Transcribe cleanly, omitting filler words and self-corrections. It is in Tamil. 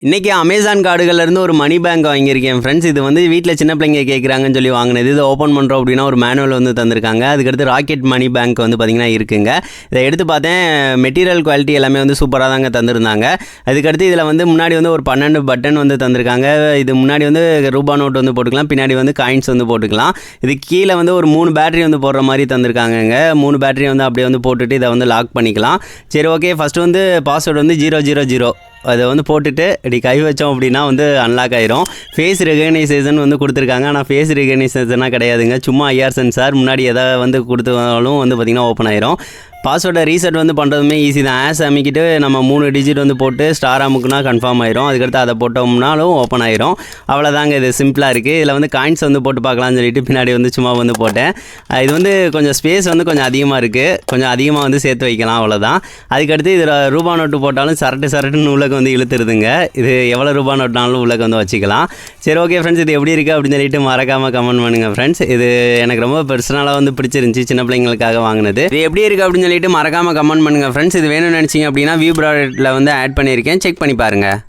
இன்றைக்கி அமேசான் கார்டுகள்லேருந்து ஒரு மணி பேங்க் வாங்கியிருக்கேன் ஃப்ரெண்ட்ஸ். இது வந்து வீட்டில் சின்ன பிள்ளைங்க கேட்குறாங்கன்னு சொல்லி வாங்கினது. இதை ஓப்பன் பண்ணுறோம் அப்படின்னா ஒரு மேனுவல் வந்து தந்திருக்காங்க. அதுக்கடுத்து ராக்கெட் மணி பேங்க் வந்து பார்த்திங்கன்னா இருக்குங்க. இதை எடுத்து பார்த்தேன், மெட்டீரியல் குவாலிட்டி எல்லாமே வந்து சூப்பராக தாங்க தந்திருந்தாங்க. அதுக்கடுத்து இதில் வந்து முன்னாடி வந்து ஒரு 12 பட்டன் வந்து தந்திருக்காங்க. இது முன்னாடி வந்து ரூபா நோட் வந்து போட்டுக்கலாம், பின்னாடி வந்து காயின்ஸ் வந்து போட்டுக்கலாம். இது கீழே வந்து ஒரு 3 பேட்டரி வந்து போடுற மாதிரி தந்திருக்காங்கங்க. 3 பேட்டரி வந்து அப்படியே வந்து போட்டுட்டு இதை வந்து லாக் பண்ணிக்கலாம். சரி, ஓகே. ஃபஸ்ட்டு வந்து பாஸ்வேர்டு வந்து 000 அதை வந்து போட்டுட்டு இப்படி கை வச்சோம் அப்படின்னா வந்து அன்லாக் ஆயிரும். ஃபேஸ் ரெகனைசேஷன் வந்து கொடுத்துருக்காங்க. ஆனால் ஃபேஸ் ரெகனைசேஷனாக கிடையாதுங்க. சும்மா ஐஆர் சென்சார் முன்னாடி எதாவது வந்து கொடுத்தாலும் வந்து பார்த்திங்கன்னா ஓப்பன் ஆயிரும். பாஸ்வேர்டை ரீசெட் வந்து பண்ணுறதுமே ஈஸி தான். ஆஸ் அமைக்கிட்டு நம்ம 3 டிஜிட் வந்து போட்டு ஸ்டார் அமுக்குனா கன்ஃபார்ம் ஆயிரும். அதுக்கடுத்து அதை போட்டோம்னாலும் ஓப்பன் ஆயிரும். அவ்வளோதாங்க, இது சிம்பிளாக இருக்குது. இதில் வந்து காயின்ஸ் வந்து போட்டு பார்க்கலாம்னு சொல்லிட்டு பின்னாடி வந்து சும்மா வந்து போட்டேன். இது வந்து கொஞ்சம் ஸ்பேஸ் வந்து கொஞ்சம் அதிகமாக இருக்குது, கொஞ்சம் அதிகமாக வந்து சேர்த்து வைக்கலாம், அவ்வளோதான். அதுக்கடுத்து இதில் ரூபா நோட்டு போட்டாலும் சரட்டுன்னு உள்ளே வந்து இழுத்துருதுங்க. இது எவ்வளோ ரூபா நோட்டாலும் உள்ளே வந்து வச்சுக்கலாம். சரி, ஓகே ஃப்ரெண்ட்ஸ், இது எப்படி இருக்குது அப்படின்னு சொல்லிட்டு மறக்காமல் கமெண்ட் பண்ணுங்கள் ஃப்ரெண்ட்ஸ். இது எனக்கு ரொம்ப பர்சனலாக வந்து பிடிச்சிருந்துச்சி, சின்ன பிள்ளைங்களுக்காக வாங்கினது. இது எப்படி இருக்குது அப்படின்னு சொல்லிட்டு மறக்காமல் கமெண்ட் பண்ணுங்கள் ஃப்ரெண்ட்ஸ். இது வேணும்னு நினச்சிங்க அப்படின்னா வியூ ப்ராடக்ட்டில் வந்து ஆட் பண்ணியிருக்கேன், செக் பண்ணி பாருங்கள்.